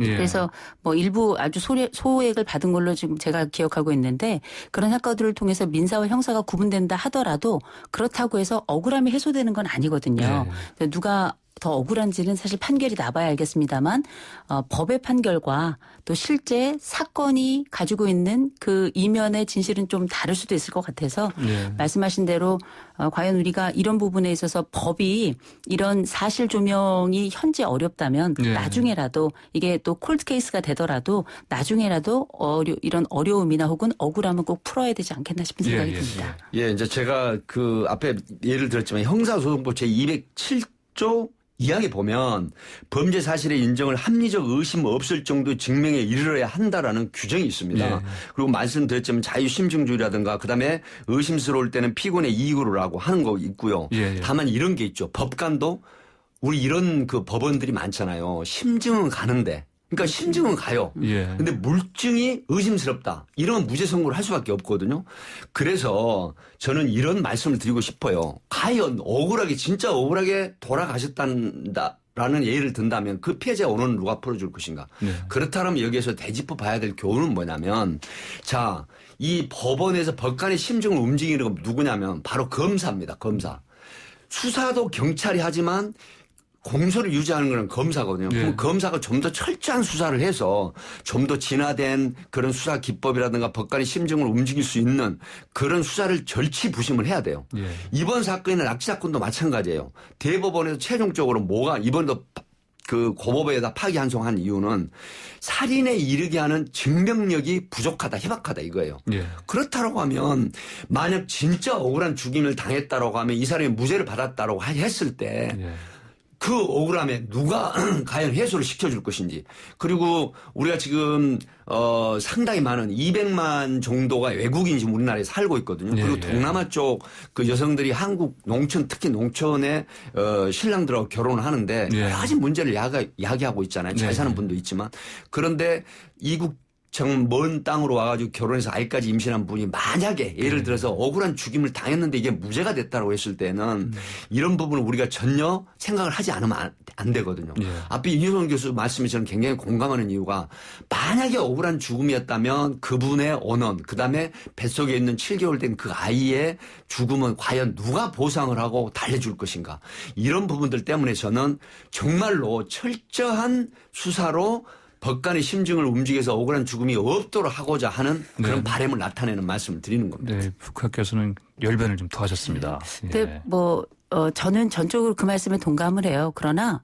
예. 그래서 뭐 일부 아주 소액을 받은 걸로 지금 제가 기억하고 있는데 그런 사건들을 통해서 민사와 형사가 구분된다 하더라도 그렇다고 해서 억울함이 해소되는 건 아니거든요. 네. 누가 더 억울한지는 사실 판결이 나봐야 알겠습니다만 법의 판결과 또 실제 사건이 가지고 있는 그 이면의 진실은 좀 다를 수도 있을 것 같아서 말씀하신 대로 과연 우리가 이런 부분에 있어서 법이 이런 사실 조명이 현재 어렵다면 나중에라도 이게 또 콜드 케이스가 되더라도 나중에라도 이런 어려움이나 혹은 억울함은 꼭 풀어야 되지 않겠나 싶은 생각이 듭니다. 예, 이제 제가 그 앞에 예를 들었지만 형사소송법 제207조 2항에 보면 범죄 사실의 인정을 합리적 의심 없을 정도 증명에 이르러야 한다라는 규정이 있습니다. 그리고 말씀드렸지만 자유심증주의라든가 그다음에 의심스러울 때는 피고인의 이익으로라고 하는 거 있고요. 다만 이런 게 있죠. 법관도 우리 이런 그 법원들이 많잖아요. 심증은 가는데 그러니까 심증은 가요. 근데 물증이 의심스럽다. 이러면 무죄 선고를 할 수밖에 없거든요. 그래서 저는 이런 말씀을 드리고 싶어요. 과연 억울하게 진짜 억울하게 돌아가셨다라는 예를 든다면 그 피해자의 원혼은 누가 풀어줄 것인가. 그렇다면 여기에서 되짚어 봐야 될 교훈은 뭐냐면 자, 이 법원에서 법관의 심증을 움직이는 건 누구냐면 바로 검사입니다. 검사. 수사도 경찰이 하지만 공소를 유지하는 건 검사거든요. 그럼 검사가 좀 더 철저한 수사를 해서 좀 더 진화된 그런 수사 기법이라든가 법관의 심증을 움직일 수 있는 그런 수사를 절치부심을 해야 돼요. 이번 사건이나 납치 사건도 마찬가지예요. 대법원에서 최종적으로 뭐가 이번도 그 고법에다 파기환송한 이유는 살인에 이르게 하는 증명력이 부족하다, 희박하다 이거예요. 그렇다라고 하면 만약 진짜 억울한 죽임을 당했다라고 하면 이 사람이 무죄를 받았다라고 했을 때 그 억울함에 누가 과연 해소를 시켜줄 것인지. 그리고 우리가 지금 상당히 많은 200만 정도가 외국인이 지금 우리나라에 살고 있거든요. 그리고 동남아 쪽 그 여성들이 한국 농촌 특히 농촌에 신랑들하고 결혼을 하는데 여러 가지 문제를 야기하고 있잖아요. 잘 사는 분도 있지만. 그런데 이국 정 먼 땅으로 와가지고 결혼해서 아이까지 임신한 분이 만약에 예를 들어서 억울한 죽임을 당했는데 이게 무죄가 됐다고 했을 때는 이런 부분을 우리가 전혀 생각을 하지 않으면 안 되거든요. 앞에 윤효성 교수 말씀에 저는 굉장히 공감하는 이유가 만약에 억울한 죽음이었다면 그분의 언언 그다음에 뱃속에 있는 7개월 된 그 아이의 죽음은 과연 누가 보상을 하고 달래줄 것인가. 이런 부분들 때문에 저는 정말로 철저한 수사로 법관의 심증을 움직여서 억울한 죽음이 없도록 하고자 하는 그런 바람을 나타내는 말씀을 드리는 겁니다. 네, 북학교수는 열변을 좀 더하셨습니다. 근데 저는 전적으로 그 말씀에 동감을 해요. 그러나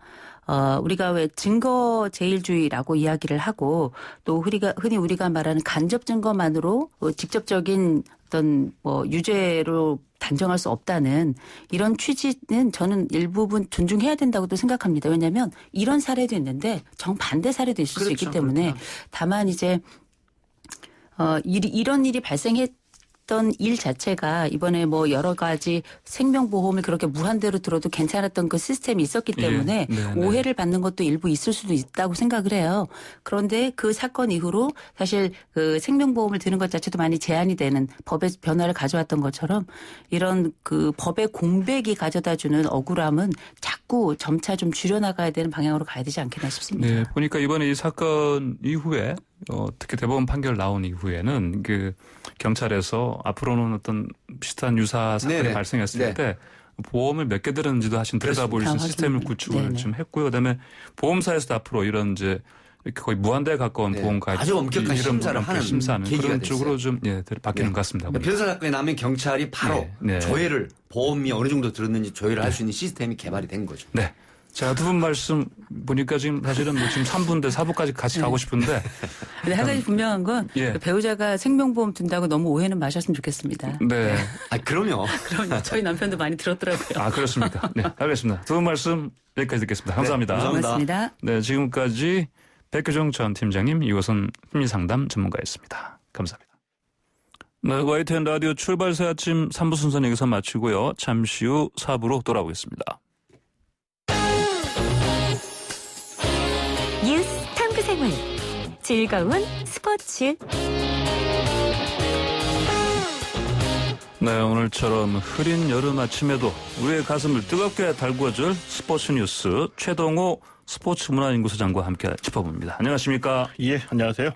우리가 왜 증거 제일주의라고 이야기를 하고 또 흔히 우리가 말하는 간접 증거만으로 직접적인 어떤 유죄로 단정할 수 없다는 이런 취지는 저는 일부분 존중해야 된다고도 생각합니다. 왜냐하면 이런 사례도 있는데 정반대 사례도 있을 수 있기 때문에 다만 이제 이런 일이 발생했던 일 자체가 이번에 여러 가지 생명보험을 그렇게 무한대로 들어도 괜찮았던 그 시스템이 있었기 때문에 오해를 받는 것도 일부 있을 수도 있다고 생각을 해요. 그런데 그 사건 이후로 사실 그 생명보험을 드는 것 자체도 많이 제한이 되는 법의 변화를 가져왔던 것처럼 이런 그 법의 공백이 가져다주는 억울함은 자꾸 점차 좀 줄여나가야 되는 방향으로 가야 되지 않겠나 싶습니다. 네, 보니까 이번에 이 사건 이후에 특히 대법원 판결 나온 이후에는 그 경찰에서 앞으로는 어떤 비슷한 유사 사건이 발생했을 때 보험을 몇 개 들었는지도 하신 들여다볼 수 있는 시스템을 구축을 좀 했고요. 그다음에 보험사에서도 앞으로 이런 이제 거의 무한대에 가까운 보험 가입 아주 엄격한 심사를 하는 그런 쪽으로 좀 바뀌는 것 같습니다. 변사 사건이 나면 경찰이 바로 조회를 보험이 어느 정도 들었는지 조회를 할 수 있는 시스템이 개발이 된 거죠. 네. 자, 두 분 말씀 보니까 지금 사실은 지금 3부인데 4부까지 같이 가고 싶은데. 근데 한 가지 분명한 건 배우자가 생명보험 든다고 너무 오해는 마셨으면 좋겠습니다. 네. 그럼요. 그럼요. 저희 남편도 많이 들었더라고요. 아, 그렇습니다. 네, 알겠습니다. 두 분 말씀 여기까지 듣겠습니다. 감사합니다. 고맙습니다. 네, 지금까지 백규정 전 팀장님, 이호선 심리상담 전문가였습니다. 감사합니다. 네, YTN 라디오 출발새 아침 3부 순서는 여기서 마치고요. 잠시 후 4부로 돌아오겠습니다. 뉴스 탐구생활 즐거운 스포츠. 네, 오늘처럼 흐린 여름 아침에도 우리의 가슴을 뜨겁게 달구어줄 스포츠 뉴스 최동호 스포츠문화연구소장과 함께 짚어봅니다. 안녕하십니까? 예, 안녕하세요.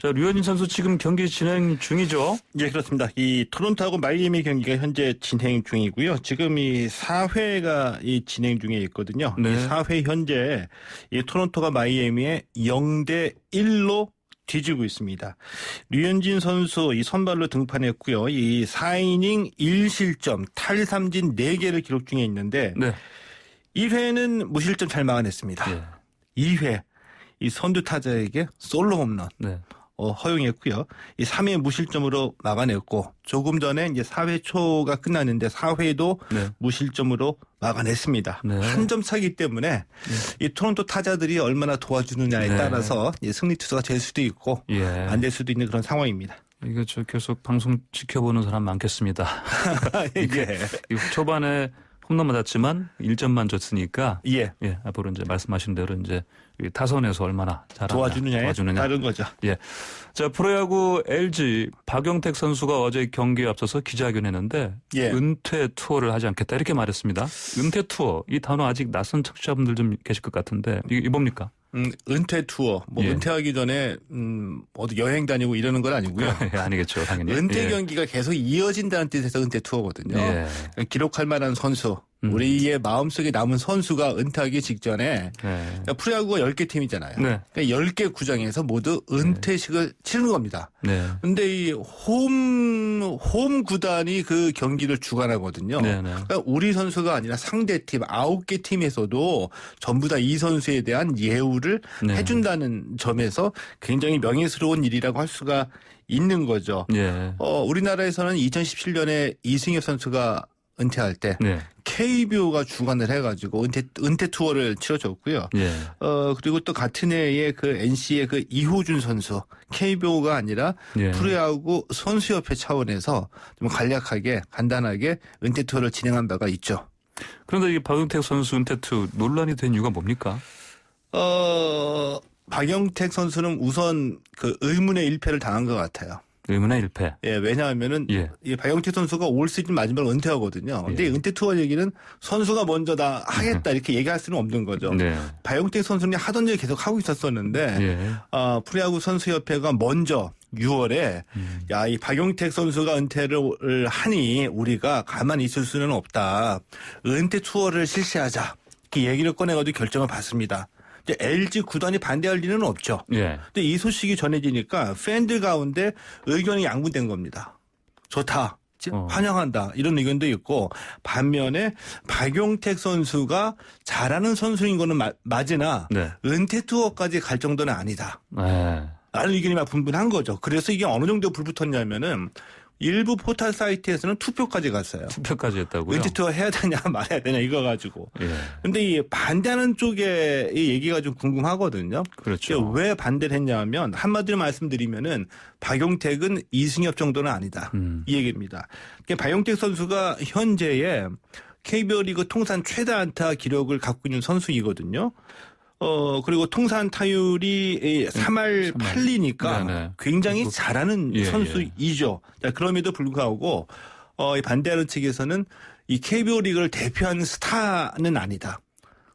자, 류현진 선수 지금 경기 진행 중이죠? 예, 그렇습니다. 이 토론토하고 마이애미 경기가 현재 진행 중이고요. 지금 이 4회가 이 진행 중에 있거든요. 네. 이 4회 현재 이 토론토가 마이애미에 0대1로 뒤지고 있습니다. 류현진 선수 이 선발로 등판했고요. 이 4이닝 1실점, 탈삼진 4개를 기록 중에 있는데 네. 1회는 무실점 잘 막아냈습니다. 예. 2회 이 선두 타자에게 솔로 홈런 네. 허용했고요. 이 3회 무실점으로 막아냈고 조금 전에 이제 4회 초가 끝났는데 4회도 네. 무실점으로 막아냈습니다. 네. 한 점 차기 때문에 이 토론토 타자들이 얼마나 도와주느냐에 네. 따라서 승리 투수가 될 수도 있고 예. 안 될 수도 있는 그런 상황입니다. 이거 저 계속 방송 지켜보는 사람 많겠습니다. 예. 이 초반에 홈런 맞았지만 1점만 줬으니까 예. 예, 앞으로 이제 말씀하신 대로 이제 타선에서 얼마나 잘하느냐, 도와주느냐에 다른 거죠. 예. 자, 프로야구 LG 박용택 선수가 어제 경기에 앞서서 기자회견했는데 예. 은퇴 투어를 하지 않겠다 이렇게 말했습니다. 은퇴 투어 이 단어 아직 낯선 청취자분들 좀 계실 것 같은데 이게 뭡니까? 은퇴 투어 예. 은퇴하기 전에 어디 여행 다니고 이러는 건 아니고요. 예, 아니겠죠, 당연히. 은퇴 예. 경기가 계속 이어진다는 뜻에서 은퇴 투어거든요. 예. 기록할 만한 선수, 우리의 마음속에 남은 선수가 은퇴하기 직전에 네. 프로야구가 10개 팀이잖아요. 네. 그러니까 10개 구장에서 모두 은퇴식을 치르는 겁니다. 네. 근데 이 홈 구단이 그 경기를 주관하거든요. 네, 네. 그러니까 우리 선수가 아니라 상대 팀 9개 팀에서도 전부 다 이 선수에 대한 예우를 네. 해준다는 점에서 굉장히 명예스러운 일이라고 할 수가 있는 거죠. 예. 우리나라에서는 2017년에 이승엽 선수가 은퇴할 때 네. KBO가 주관을 해가지고 은퇴 투어를 치러줬고요. 예. 그리고 또 같은 해에 그 NC의 그 이호준 선수 KBO가 아니라 예. 프로야구 선수협회 차원에서 좀 간략하게 간단하게 은퇴 투어를 진행한 바가 있죠. 그런데 이 박용택 선수 은퇴 투어 논란이 된 이유가 뭡니까? 박용택 선수는 우선 그 의문의 일패를 당한 것 같아요. 의문의 1패. 예, 왜냐하면은 예. 이 박용택 선수가 올 시즌 마지막으로 은퇴하거든요. 근데 예. 은퇴 투어 얘기는 선수가 먼저 다 하겠다 이렇게 얘기할 수는 없는 거죠. 네. 박용택 선수는 하던 일 계속 하고 있었었는데 예. 프로야구 선수협회가 먼저 6월에 야, 이 박용택 선수가 은퇴를 하니 우리가 가만히 있을 수는 없다. 은퇴 투어를 실시하자. 이렇게 얘기를 꺼내가지고 결정을 받습니다. 이제 LG 구단이 반대할 리는 없죠. 예. 근데 이 소식이 전해지니까 팬들 가운데 의견이 양분된 겁니다. 좋다. 환영한다. 이런 의견도 있고 반면에 박용택 선수가 잘하는 선수인 거는 맞으나 네. 은퇴 투어까지 갈 정도는 아니다. 네. 라는 의견이 막 분분한 거죠. 그래서 이게 어느 정도 불붙었냐면은 일부 포털 사이트에서는 투표까지 갔어요. 투표까지 했다고요? 은퇴 투어 해야 되냐 말아야 되냐 이거 가지고. 예. 근데 이 반대하는 쪽의 이 얘기가 좀 궁금하거든요. 그렇죠. 왜 반대를 했냐면 한마디로 말씀드리면은 박용택은 이승엽 정도는 아니다. 이 얘기입니다. 그러니까 박용택 선수가 현재의 KBO 리그 통산 최다 안타 기록을 갖고 있는 선수이거든요. 그리고 통산 타율이 3할 8리니까 네네. 굉장히 잘하는 예, 선수이죠. 자, 그럼에도 불구하고 이 반대하는 측에서는 이 KBO 리그를 대표하는 스타는 아니다.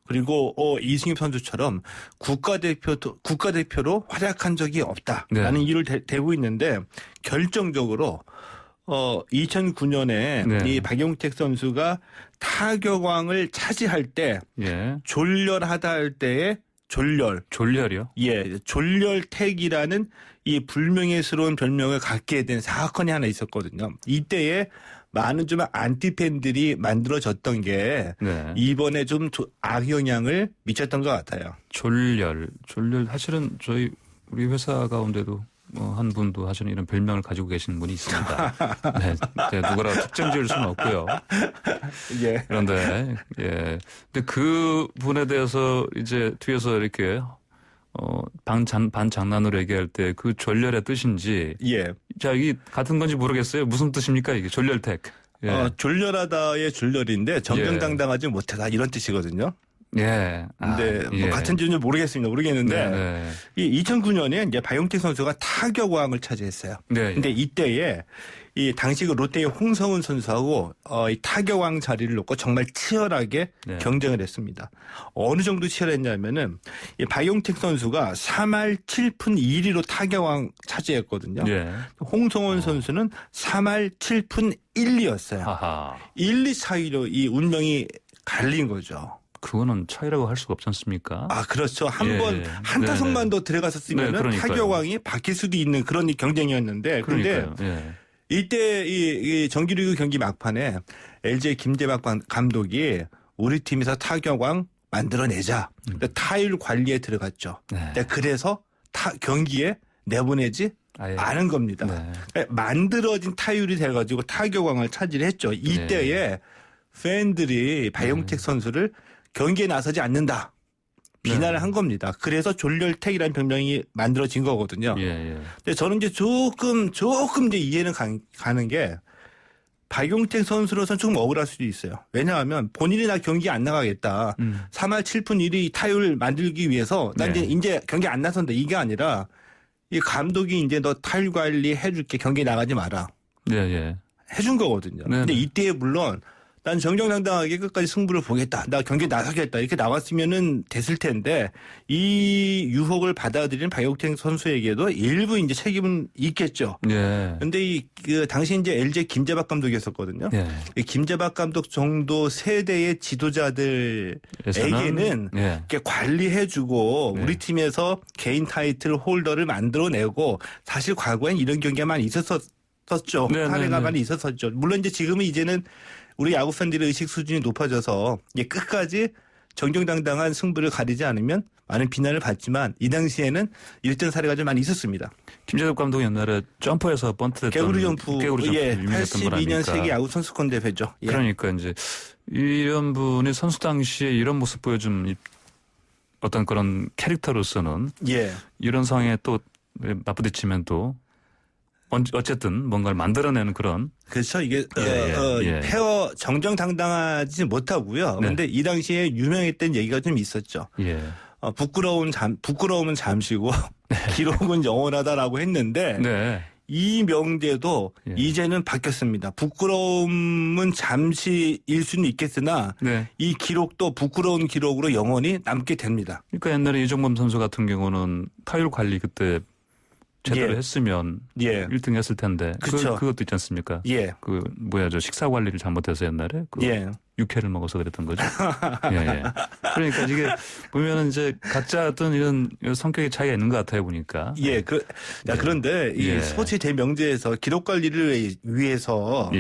그리고 이승엽 선수처럼 국가대표로 활약한 적이 없다라는 네. 이유를 대고 있는데 결정적으로 2009년에 네. 이 박용택 선수가 타격왕을 차지할 때 예. 졸렬하다 할 때의 졸렬이요? 예, 졸렬택이라는 이 불명예스러운 별명을 갖게 된 사건이 하나 있었거든요. 이때에 많은 좀 안티팬들이 만들어졌던 게 네. 이번에 좀 악영향을 미쳤던 것 같아요. 졸렬 사실은 우리 회사 가운데도 한 분도 사실은 이런 별명을 가지고 계시는 분이 있습니다. 네, 제가 누구라고 특정 지을 수는 없고요. 예. 그런데 예, 근데 그 분에 대해서 이제 뒤에서 이렇게 반장난으로 얘기할 때 그 졸렬의 뜻인지. 예. 자, 이게 같은 건지 모르겠어요. 무슨 뜻입니까? 이게 졸렬택. 예. 졸렬하다의 졸렬인데 정정당당하지 못하다 이런 뜻이거든요. 예. 근데 뭐 같은 줄은 모르겠는데 네. 이 2009년에 이제 박용택 선수가 타격왕을 차지했어요. 네. 근데 이때에 이 당시 그 롯데의 홍성훈 선수하고 이 타격왕 자리를 놓고 정말 치열하게 네. 경쟁을 했습니다. 어느 정도 치열했냐면은 이 박용택 선수가 3할 7푼 1리로 타격왕 차지했거든요. 예. 홍성훈 선수는 3할 7푼 1리였어요. 하하. 1, 2 차이로 이 운명이 갈린 거죠. 그거는 차이라고 할 수가 없지 않습니까? 아, 그렇죠. 예. 한 타석만 더 들어갔었으면 네, 타격왕이 바뀔 수도 있는 그런 경쟁이었는데. 그런데 예. 이때 이 정규리그 경기 막판에 LG 김재박 감독이 우리 팀에서 타격왕 만들어내자. 타율 관리에 들어갔죠. 네. 그래서 경기에 내보내지 않은 겁니다. 네. 그러니까 만들어진 타율이 돼가지고 타격왕을 차지했죠. 이때에 팬들이 박용택 선수를 경기에 나서지 않는다. 비난을 한 겁니다. 그래서 졸렬택이라는 별명이 만들어진 거거든요. 예. 근데 저는 이제 조금 이제 이해는 가는 게 박용택 선수로서는 조금 억울할 수도 있어요. 왜냐하면 본인이 나 경기 안 나가겠다. 3할 7푼 1리 타율 만들기 위해서 난 이제 경기 안 나선다. 이게 아니라 이 감독이 이제 너 타율 관리 해줄게. 경기에 나가지 마라. 예. 해준 거거든요. 근데 이때 물론 난 정정당당하게 끝까지 승부를 보겠다. 나 경기에 나서겠다. 이렇게 나왔으면은 됐을 텐데 이 유혹을 받아들이는 박용택 선수에게도 일부 이제 책임은 있겠죠. 예. 근데 그 당시 이제 LG 김재박 감독이었었거든요. 예. 이 김재박 감독 정도 세대의 지도자들에게는 이렇게 관리해주고 우리 팀에서 개인 타이틀 홀더를 만들어내고 사실 과거엔 이런 경기가 많이 있었었죠. 사례가 많이 있었었죠. 물론 이제는 우리 야구 팬들의 의식 수준이 높아져서 끝까지 정정당당한 승부를 가리지 않으면 많은 비난을 받지만 이 당시에는 이랬던 사례가 좀 많이 있었습니다. 김재덕 감독이 옛날에 점프에서 번트했던 개구리 점프 유명했던 82년 세계 야구 선수권 대회죠. 그러니까 이제 이런 분이 선수 당시에 이런 모습 보여준 어떤 그런 캐릭터로서는 이런 상황에 또 맞부딪히면 또 어쨌든 뭔가를 만들어내는 그런. 그렇죠. 이게 페어 정정당당하지 못하고요. 그런데 이 당시에 유명했던 얘기가 좀 있었죠. 부끄러움은 잠시고 기록은 영원하다라고 했는데 이 명제도 이제는 바뀌었습니다. 부끄러움은 잠시일 수는 있겠으나 이 기록도 부끄러운 기록으로 영원히 남게 됩니다. 그러니까 옛날에 이종범 선수 같은 경우는 타율 관리 그때 제대로 했으면 1등 했을 텐데. 그것도 있지 않습니까? 저 식사 관리를 잘못해서 옛날에 육회를 먹어서 그랬던 거죠. 그러니까 이게 보면은 이제 각자 어떤 이런 성격의 차이가 있는 것 같아요, 보니까. 그런데 이 스포츠 대명제에서 기록 관리를 위해서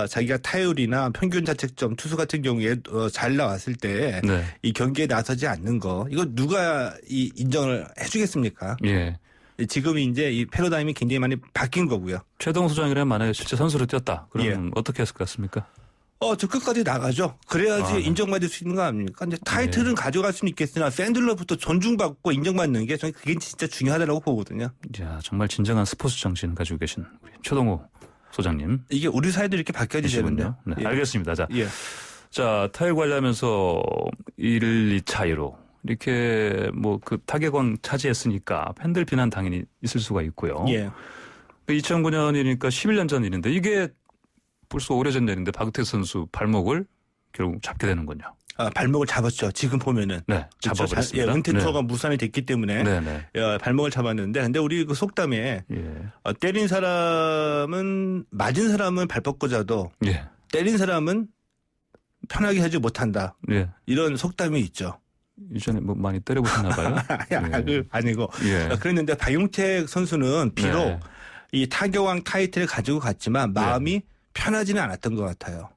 자기가 타율이나 평균 자책점 투수 같은 경우에 잘 나왔을 때 이 경기에 나서지 않는 거 이거 누가 인정을 해주겠습니까? 지금 이제 이 패러다임이 굉장히 많이 바뀐 거고요. 최동호 소장이라면 만약에 실제 선수로 뛰었다. 그러면 어떻게 했을 것 같습니까? 저 끝까지 나가죠. 그래야지 인정받을 수 있는 거 아닙니까? 이제 타이틀은 가져갈 수는 있겠으나 팬들로부터 존중받고 인정받는 게 저는 그게 진짜 중요하다고 보거든요. 야, 정말 진정한 스포츠 정신 가지고 계신 우리 최동호 소장님. 이게 우리 사회도 이렇게 바뀌어야 되는데. 알겠습니다. 자, 타율 관리하면서 1, 2차이로. 이렇게 그 타격왕 차지했으니까 팬들 비난 당연히 있을 수가 있고요. 2009년이니까 11년 전 일인데 이게 벌써 오래전 일인데 박우택 선수 발목을 결국 잡게 되는군요. 발목을 잡았죠. 지금 보면은. 잡아버렸습니다. 은퇴 투어가 무산이 됐기 때문에 발목을 잡았는데 근데 우리 그 속담에 때린 사람은 맞은 사람은 발 뻗고 자도 때린 사람은 편하게 하지 못한다. 이런 속담이 있죠. 이전에 많이 때려보셨나 봐요. 아니고. 그랬는데 박용택 선수는 비록 이 타격왕 타이틀을 가지고 갔지만 마음이 편하지는 않았던 것 같아요.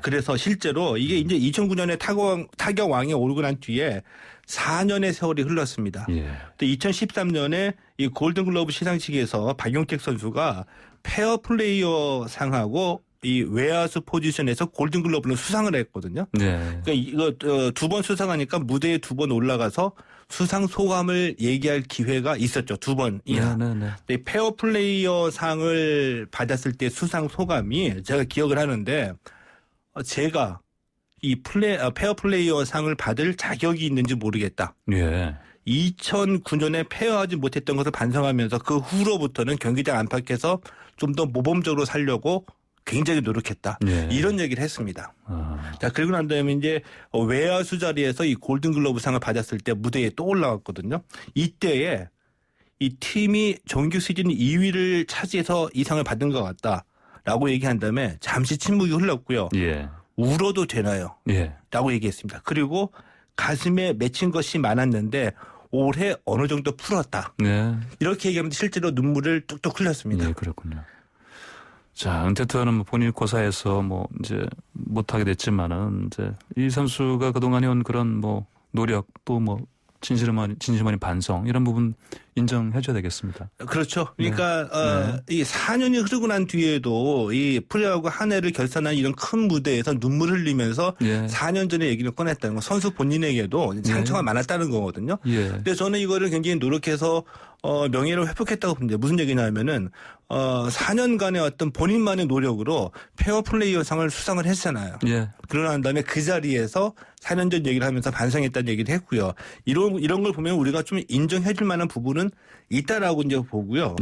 그래서 실제로 이게 이제 2009년에 타격왕에 오르고 난 뒤에 4년의 세월이 흘렀습니다. 또 2013년에 이 골든글러브 시상식에서 박용택 선수가 페어 플레이어 상하고 이 외야수 포지션에서 골든글러브를 수상을 했거든요. 네. 그러니까 이거 2번 수상하니까 무대에 2번 올라가서 수상 소감을 얘기할 기회가 있었죠. 2번이나. 네. 페어플레이어 상을 받았을 때 수상 소감이 제가 기억을 하는데 제가 이 페어플레이어 상을 받을 자격이 있는지 모르겠다. 예. 2009년에 페어하지 못했던 것을 반성하면서 그 후로부터는 경기장 안팎에서 좀 더 모범적으로 살려고 굉장히 노력했다. 예. 이런 얘기를 했습니다. 자, 그리고 난 다음에 이제 외야수 자리에서 이 골든글러브 상을 받았을 때 무대에 또 올라왔거든요. 이때에 이 팀이 정규 시즌 2위를 차지해서 이 상을 받은 것 같다라고 얘기한 다음에 잠시 침묵이 흘렀고요. 예. 울어도 되나요? 예. 라고 얘기했습니다. 그리고 가슴에 맺힌 것이 많았는데 올해 어느 정도 풀었다. 네. 이렇게 얘기하면 실제로 눈물을 뚝뚝 흘렸습니다. 예, 그렇군요. 자, 은퇴 투어는 본인 고사에서 뭐 이제 못하게 됐지만은 이제 이 선수가 그동안 해온 그런 뭐 노력 또 뭐 진심 아닌 반성 이런 부분 인정해줘야 되겠습니다. 그렇죠. 그러니까 이 4년이 흐르고 난 뒤에도 이 프로야구 한 해를 결산한 이런 큰 무대에서 눈물 흘리면서 4년 전에 얘기를 꺼냈다는 거 선수 본인에게도 상처가 많았다는 거거든요. 근데 저는 이거를 굉장히 노력해서 명예를 회복했다고 봅니다. 무슨 얘기냐면은 4년간의 어떤 본인만의 노력으로 페어플레이어상을 수상을 했잖아요. 그러고 난 다음에 그 자리에서 4년 전 얘기를 하면서 반성했다는 얘기를 했고요. 이런 걸 보면 우리가 좀 인정해줄 만한 부분은 있다라고 이제 보고요.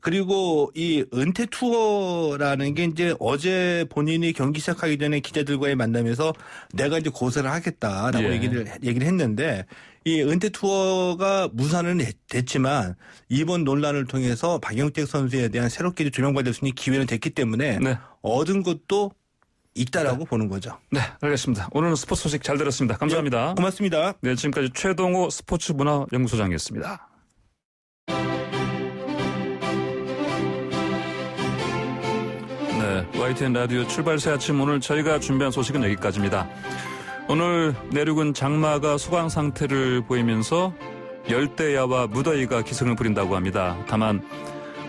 그리고 이 은퇴 투어라는 게 이제 어제 본인이 경기 시작하기 전에 기자들과의 만남에서 내가 이제 고사를 하겠다라고 얘기를 했는데 이 은퇴 투어가 무산은 됐지만 이번 논란을 통해서 박영택 선수에 대한 새롭게 조명받을 수 있는 기회는 됐기 때문에 얻은 것도 있다라고 보는 거죠. 네, 알겠습니다. 오늘은 스포츠 소식 잘 들었습니다. 감사합니다. 고맙습니다. 네, 지금까지 최동호 스포츠문화연구소장이었습니다. 네, YTN 라디오 출발 새 아침 오늘 저희가 준비한 소식은 여기까지입니다. 오늘 내륙은 장마가 소강 상태를 보이면서 열대야와 무더위가 기승을 부린다고 합니다. 다만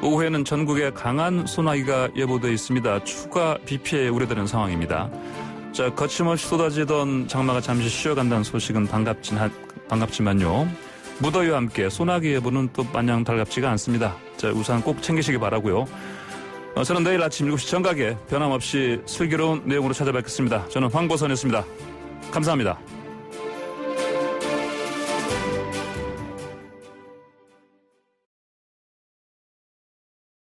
오후에는 전국에 강한 소나기가 예보되어 있습니다. 추가 비 피해 우려되는 상황입니다. 자, 거침없이 쏟아지던 장마가 잠시 쉬어간다는 소식은 반갑지만요. 무더위와 함께 소나기 예보는 또 마냥 달갑지가 않습니다. 자, 우산 꼭 챙기시기 바라고요. 저는 내일 아침 7시 정각에 변함없이 슬기로운 내용으로 찾아뵙겠습니다. 저는 황보선이었습니다. 감사합니다.